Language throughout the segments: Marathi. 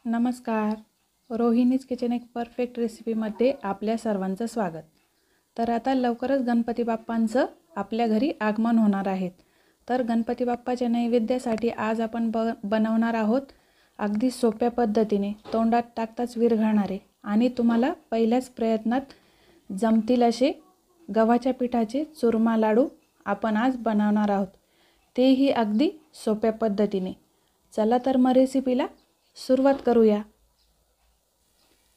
नमस्कार. रोहिणीज किचन एक परफेक्ट रेसिपीमध्ये आपल्या सर्वांचं स्वागत. तर आता लवकरच गणपती बाप्पांचं आपल्या घरी आगमन होणार आहे. तर गणपती बाप्पाच्या नैवेद्यासाठी आज आपण बनवणार आहोत अगदी सोप्या पद्धतीने, तोंडात टाकताच विरघळणारे आणि तुम्हाला पहिल्याच प्रयत्नात जमतील असे गव्हाच्या पिठाचे चुरमा लाडू आपण आज बनवणार आहोत, तेही अगदी सोप्या पद्धतीने. चला तर मग रेसिपीला सुरुवात करूया.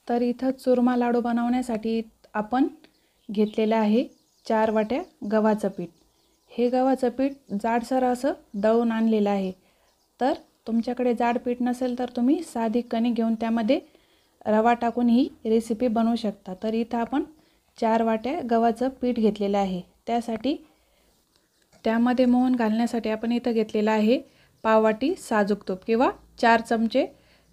तर इथं चुरमा लाडू बनवण्यासाठी आपण घेतलेलं आहे 4 वाट्या गव्हाचं पीठ. हे गव्हाचं पीठ जाडसर असं दळून आणलेलं आहे. तर तुमच्याकडे जाड पीठ नसेल तर तुम्ही साधी कणी घेऊन त्यामध्ये रवा टाकून ही रेसिपी बनवू शकता. तर इथं आपण 4 वाट्या गव्हाचं पीठ घेतलेलं आहे. त्यामध्ये मोहन घालण्यासाठी आपण इथं घेतलेलं आहे पाव वाटी साजूक तूप किंवा 4 चमचे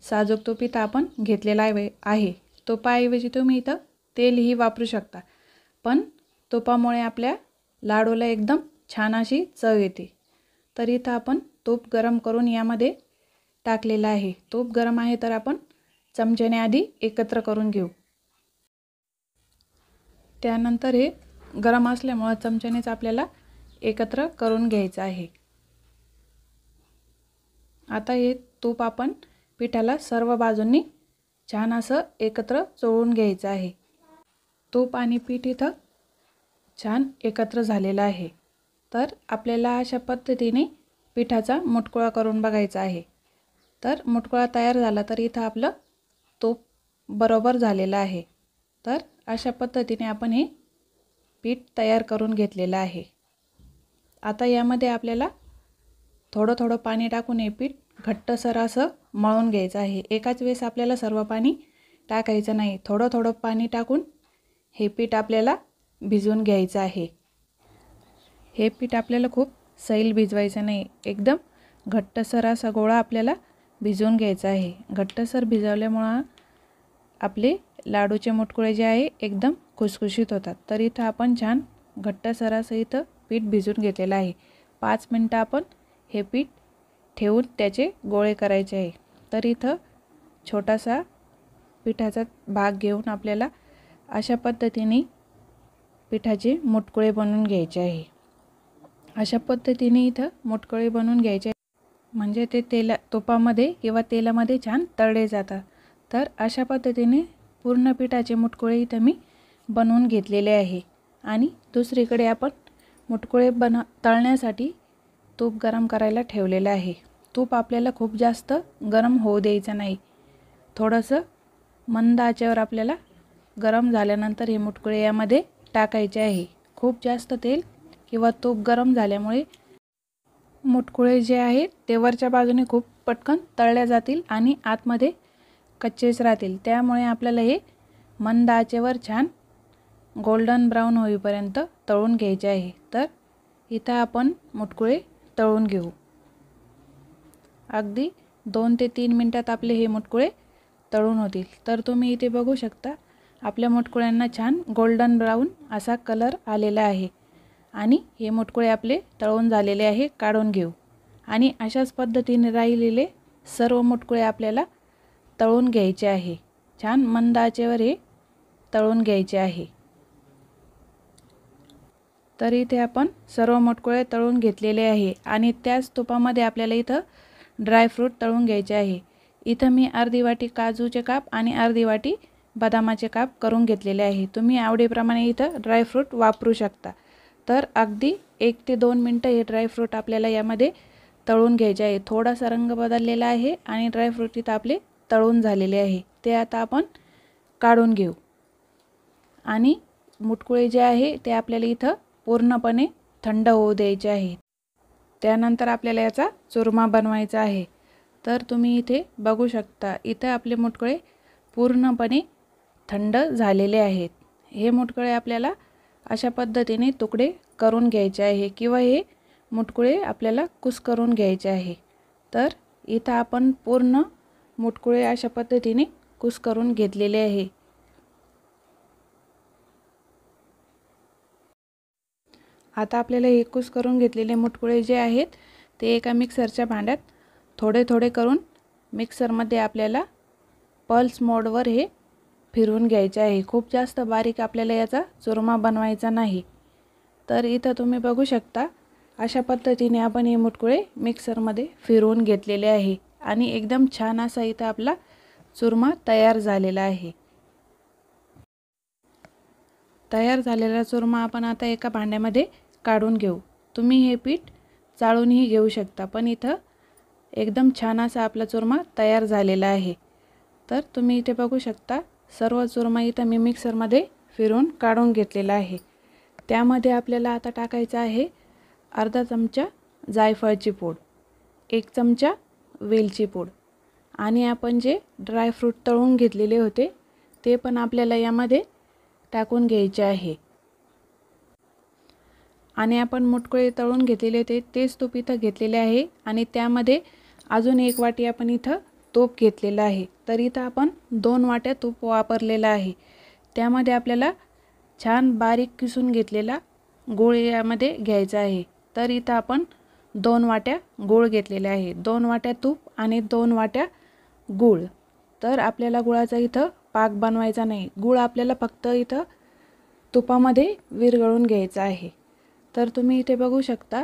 साजूक तूप इथं आपण घेतलेला आहे. तुपाऐवजी तुम्ही इथं तेलही वापरू शकता, पण तुपामुळे आपल्या लाडूला एकदम छान अशी चव येते. तर इथं आपण तूप गरम करून यामध्ये टाकलेलं आहे. तूप गरम आहे तर आपण चमच्याने आधी एकत्र करून घेऊ. त्यानंतर हे गरम असल्यामुळे चमच्यानेच आपल्याला एकत्र करून घ्यायचं आहे. आता हे तूप आपण पिठाला सर्व बाजूंनी छान असं एकत्र चोळून घ्यायचं आहे. तूप आणि पीठ इथं छान एकत्र झालेलं आहे. तर आपल्याला अशा पद्धतीने पिठाचा मुटकुळा करून बघायचा आहे. तर मुटकुळा तयार झाला तर इथं आपलं तूप बरोबर झालेलं आहे. तर अशा पद्धतीने आपण हे पीठ तयार करून घेतलेलं आहे. आता यामध्ये आपल्याला थोडं थोडं पाणी टाकून हे पीठ घट्टसर असं मळून घ्यायचं आहे. एकाच वेळेस आपल्याला सर्व पाणी टाकायचं नाही. थोडं थोडं पाणी टाकून हे पीठ आपल्याला भिजवून घ्यायचं आहे. हे पीठ आपल्याला खूप सैल भिजवायचं नाही. एकदम घट्टसर असा गोळा आपल्याला भिजवून घ्यायचा आहे. घट्टसर भिजवल्यामुळं आपले लाडूचे मुटकुळे जे आहे एकदम खुसखुशीत होतात. तर इथं आपण छान घट्टसर असं इथं पीठ भिजवून घेतलेलं आहे. 5 मिनटं आपण हे पीठ ठेवून त्याचे गोळे करायचे आहे. तर इथं छोटासा पिठाचा भाग घेऊन आपल्याला अशा पद्धतीने पिठाचे मुटकुळे बनवून घ्यायचे आहे. अशा पद्धतीने इथं मुटकुळे बनवून घ्यायचे म्हणजे ते तुपामध्ये किंवा तेलामध्ये छान तळले जातात. तर अशा पद्धतीने पूर्ण पिठाचे मुटकुळे इथं मी बनवून घेतलेले आहे. आणि दुसरीकडे आपण मुटकुळे तळण्यासाठी तूप गरम करायला ठेवलेलं आहे. तूप आपल्याला खूप जास्त गरम होऊ द्यायचं नाही. थोडंसं मंद आचेवर आपल्याला गरम झाल्यानंतर हे मुटकुळे यामध्ये टाकायचे आहे. खूप जास्त तेल किंवा तूप गरम झाल्यामुळे मुटकुळे जे आहेत ते वरच्या बाजूने खूप पटकन तळल्या जातील आणि आतमध्ये कच्चेच राहतील. त्यामुळे आपल्याला हे मंद आचेवर छान गोल्डन ब्राऊन होईपर्यंत तळून घ्यायचे आहे. तर इथं आपण मुटकुळे तळून घेऊ. अगदी 2 ते 3 मिनटात आपले हे मुटकुळे तळून होतील. तर तुम्ही इथे बघू शकता आपल्या मुटकुळ्यांना छान गोल्डन ब्राऊन असा कलर आलेला आहे. आणि हे मुटकुळे आपले तळून झालेले आहे. काढून घेऊ. आणि अशाच पद्धतीने राहिलेले सर्व मुटकुळे आपल्याला तळून घ्यायचे आहे. छान मंद आचेवर हे तळून घ्यायचे आहे. तर इथे आपण सर्व मुटकुळे तळून घेतलेले आहे. आणि त्याच तुपामध्ये आपल्याला इथं ड्रायफ्रूट तळून घ्यायचे आहे. इथं मी अर्धी वाटी काजूचे काप आणि अर्धी वाटी बदामाचे काप करून घेतलेले आहे. तुम्ही आवडीप्रमाणे इथं ड्रायफ्रूट वापरू शकता. तर अगदी 1 ते 2 मिनटं हे ड्रायफ्रूट आपल्याला यामध्ये तळून घ्यायचे आहे. थोडासा रंग बदललेला आहे आणि ड्रायफ्रूट इथं आपले तळून झालेले आहे. ते आता आपण काढून घेऊ. आणि मुटकुळे जे आहे ते आपल्याला इथं पूर्णपणे थंड होऊ द्यायचे आहे. त्यानंतर आपल्याला याचा चुरमा बनवायचा आहे. तर तुम्ही इथे बघू शकता इथं आपले मुटकुळे पूर्णपणे थंड झालेले आहेत. हे मुटकुळे आपल्याला अशा पद्धतीने तुकडे करून घ्यायचे आहे किंवा हे मुटकुळे आपल्याला कुस्करून घ्यायचे आहे. तर इथं आपण पूर्ण मुटकुळे अशा पद्धतीने कुस्करून घेतलेले आहे. आता आपल्याला हे कुस्करून घेतलेले मुटकुळे जे आहेत ते एका मिक्सरच्या भांड्यात थोडे थोडे करून मिक्सरमध्ये आपल्याला पल्स मोडवर हे फिरवून घ्यायचे आहे। खूप जास्त बारीक आपल्याला याचा चुरमा बनवायचा नाही। तर इथं तुम्ही बघू शकता अशा पद्धतीने आपण हे मुटकुळे मिक्सरमध्ये फिरवून घेतलेले आहे आणि एकदम छान असा इथं आपला चुरमा तयार झालेला आहे। तयार झालेला चुरमा आपण आता एका भांड्यामध्ये काढून घेऊ। तुम्ही हे पीठ चाळूनही घेऊ शकता, पण इथं एकदम छान असा आपला चुरमा तयार झालेला आहे। तर तुम्ही इथे बघू शकता सर्व चुरमा इथं मी मिक्सरमध्ये फिरवून काढून घेतलेला आहे। त्यामध्ये आपल्याला आता टाकायचं आहे अर्धा चमचा जायफळची पूड, 1 चमचा वेलची पूड आणि आपण जे ड्रायफ्रूट तळून घेतलेले होते ते पण आपल्याला यामध्ये टाकून घ्यायचे आहे। आणि आपण मुटकुळे तळून घेतलेले होते तेच तूप इथं घेतलेले आहे आणि त्यामध्ये अजून 1 वाटी आपण इथं तूप घेतलेलं आहे। तर इथं आपण 2 वाट्या तूप वापरलेलं आहे। त्यामध्ये आपल्याला छान बारीक किसून घेतलेला गूळ यामध्ये घ्यायचा आहे। तर इथं आपण 2 वाट्या गूळ घेतलेले आहे, 2 वाट्या तूप आणि 2 वाट्या गूळ। तर आपल्याला गुळाचा इथं पाक बनवायचा नाही, गूळ आपल्याला फक्त इथं तुपामध्ये विरघळून घ्यायचा आहे। तर तुम्ही इथे बघू शकता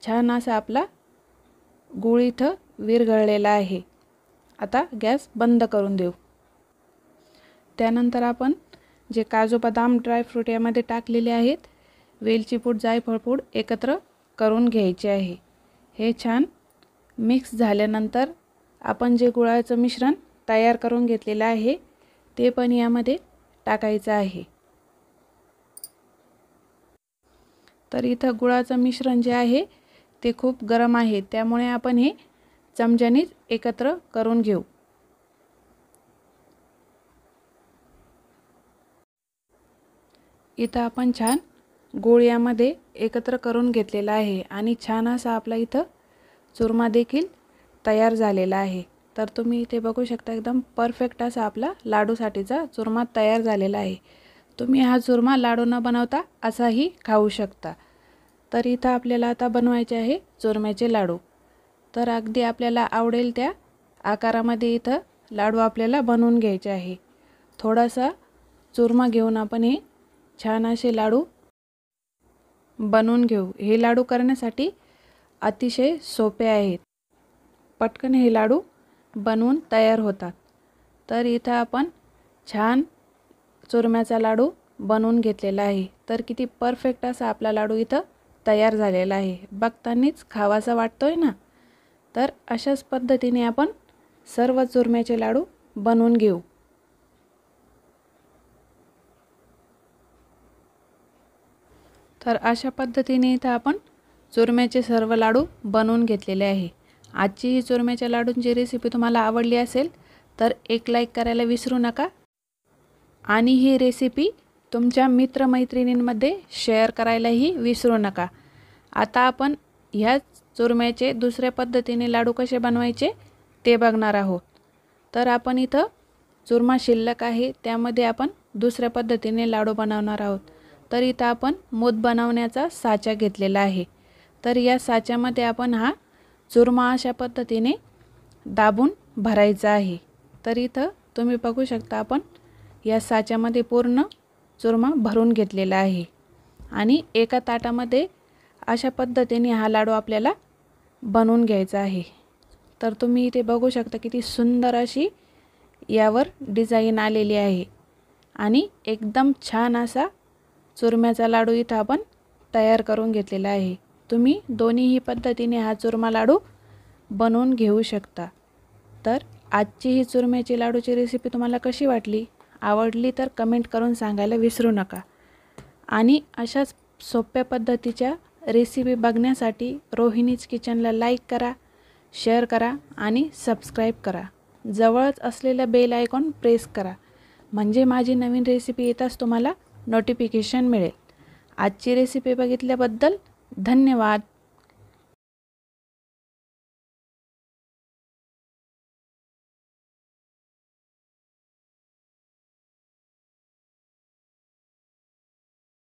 छान असा आपला गूळ इथं विरघळलेला आहे। आता गॅस बंद करून देऊ। त्यानंतर आपण जे काजू बदाम ड्रायफ्रूट यामध्ये टाकलेले आहेत, वेलची पूड जायफळ पूड एकत्र करून घ्यायचे आहे। हे छान मिक्स झाल्यानंतर आपण जे गुळाचं मिश्रण तयार करून घेतलेलं आहे ते पण यामध्ये टाकायचं आहे। तर इथं गुळाचं मिश्रण जे आहे ते खूप गरम आहे, त्यामुळे आपण हे चमच्यानेच एकत्र करून घेऊ। इथं आपण छान गूळ यामध्ये एकत्र करून घेतलेला आहे आणि छान असा आपला इथं चुरमा देखील तयार झालेला आहे। तर तुम्ही इथे बघू शकता एकदम परफेक्ट असा आपला लाडूसाठीचा चुरमा तयार झालेला आहे। तुम्ही हा चुरमा लाडू न बनवता असाही खाऊ शकता। तर इथं आपल्याला आता बनवायचे आहे चुरम्याचे लाडू। तर अगदी आपल्याला आवडेल त्या आकारामध्ये इथं लाडू आपल्याला बनवून घ्यायचे आहे। थोडासा चुरमा घेऊन आपण हे छान असे लाडू बनवून घेऊ। हे लाडू करण्यासाठी अतिशय सोपे आहेत, पटकन हे लाडू बनवून तयार होतात। तर इथं आपण छान चुरम्याचा लाडू बनवून घेतलेला आहे। तर किती परफेक्ट असा आपला लाडू इथं तयार झालेला आहे, बघतानीच खावासा वाटतोय ना। तर अशाच पद्धतीने आपण सर्व चुरम्याचे लाडू बनवून घेऊ। तर अशा पद्धतीने इथं आपण चुरम्याचे सर्व लाडू बनवून घेतलेले आहे। आजची ही चुरम्याच्या लाडूंची रेसिपी तुम्हाला आवडली असेल तर एक लाईक करायला विसरू नका आणि ही रेसिपी तुमच्या मित्रमैत्रिणींमध्ये शेअर करायलाही विसरू नका। आता आपण ह्या चुरम्याचे दुसऱ्या पद्धतीने लाडू कसे बनवायचे ते बघणार आहोत। तर आपण इथं चुरमा शिल्लक आहे त्यामध्ये आपण दुसऱ्या पद्धतीने लाडू बनवणार आहोत। तर इथं आपण मोद बनवण्याचा साचा घेतलेला आहे। तर या साच्यामध्ये आपण हा चुरमा अशा पद्धतीने दाबून भरायचा आहे। तर इथं तुम्ही बघू शकता आपण या साच्यामध्ये पूर्ण चुरमा भरून घेतलेला आहे आणि एका ताटामध्ये अशा पद्धतीने हा लाडू आपल्याला बनवून घ्यायचा आहे। तर तुम्ही इथे बघू शकता किती सुंदर अशी यावर डिझाईन आलेली आहे आणि एकदम छान असा चुरम्याचा लाडू इथं आपण तयार करून घेतलेला आहे। तुम्ही दोन्हीही पद्धतीने हा चुरमा लाडू बनवून घेऊ शकता। तर आजची ही चुरम्याची लाडूची रेसिपी तुम्हाला कशी वाटली? आवडली तर कमेंट करून सांगायला विसरू नका आणि अशाच सोप्या पद्धतीच्या रेसिपी बघण्यासाठी रोहिणीज किचनला लाईक करा, शेअर करा आणि सबस्क्राईब करा। जवळच असलेला बेल आयकॉन प्रेस करा म्हणजे माझी नवीन रेसिपी येताच तुम्हाला नोटिफिकेशन मिळेल। आजची रेसिपी बघितल्याबद्दल धन्यवाद।